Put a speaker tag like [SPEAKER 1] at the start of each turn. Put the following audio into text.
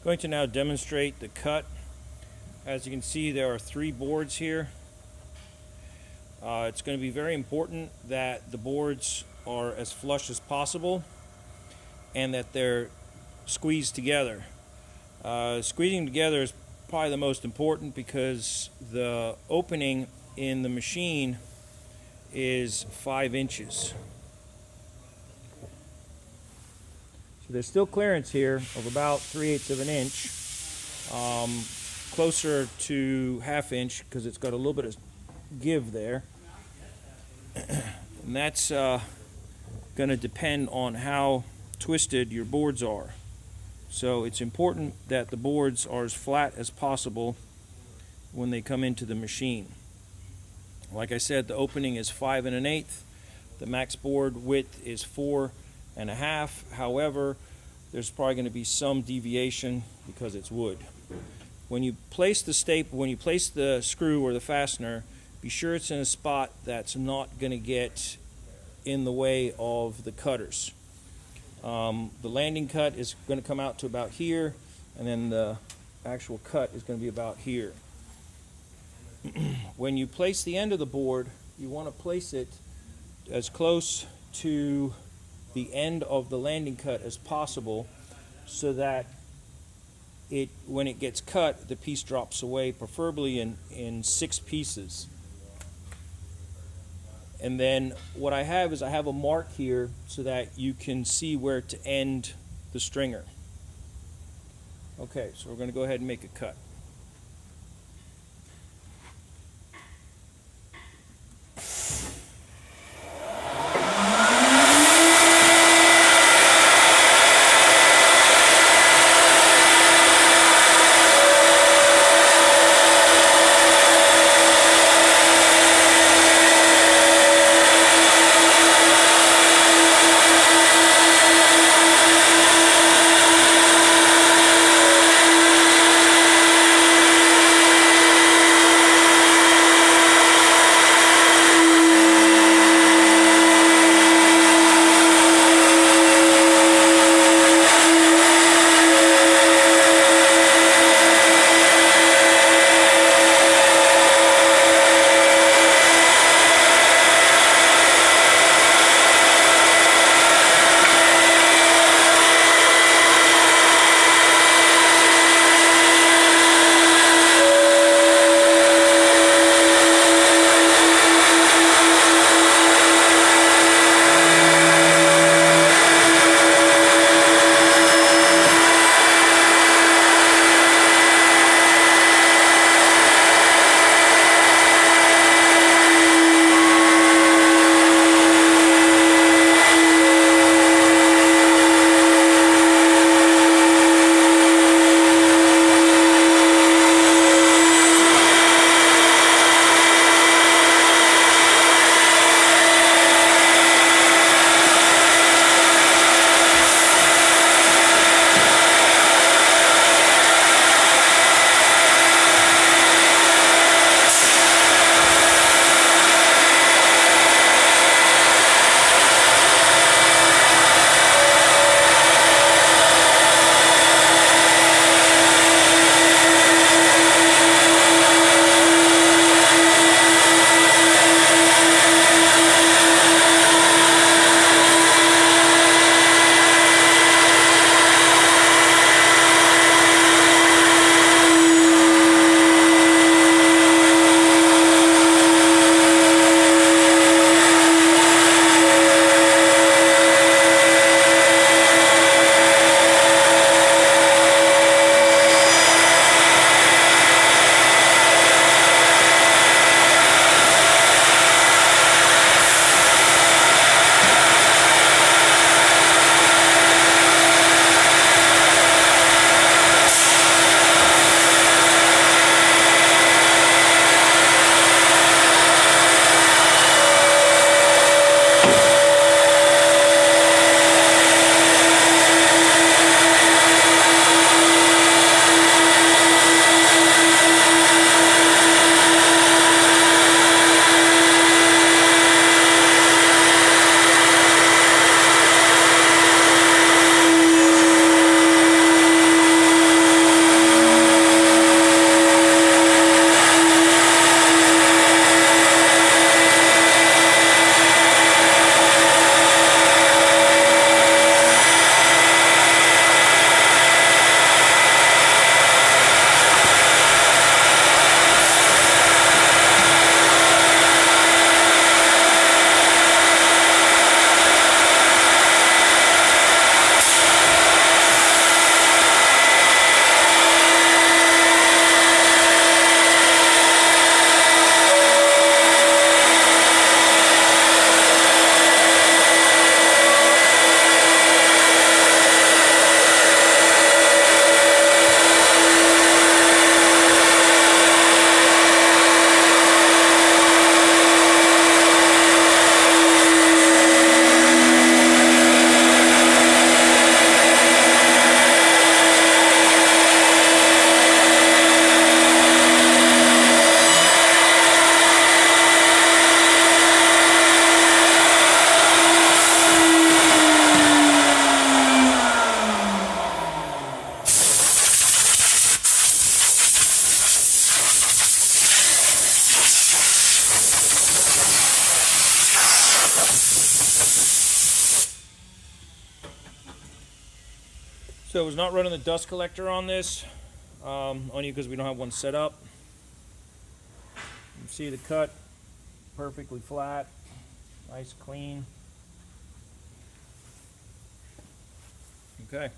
[SPEAKER 1] going to now demonstrate the cut. As you can see, there are 3 boards here. It's going to be very important that the boards are as flush as possible and that they're squeezed together. Squeezing together is probably the most important because the opening in the machine is 5 inches. So there's still clearance here of about 3/8 of an inch, closer to 1/2 inch because it's got a little bit of give there. And that's going to depend on how twisted your boards are. So it's important that the boards are as flat as possible when they come into the machine. Like I said, the opening is 5 1/8. The max board width is 4 1/2. However, there's probably going to be some deviation because it's wood. When you place the screw or the fastener, be sure it's in a spot that's not going to get in the way of the cutters. The landing cut is going to come out to about here, and then the actual cut is going to be about here. When you place the end of the board, you want to place it as close to the end of the landing cut as possible so that when it gets cut, the piece drops away, preferably in 6 pieces. And then what I have is I have a mark here so that you can see where to end the stringer. Okay, so we're going to go ahead and make a cut. So I was not running the dust collector on this, only because we don't have one set up. You can see the cut, perfectly flat, nice clean. Okay.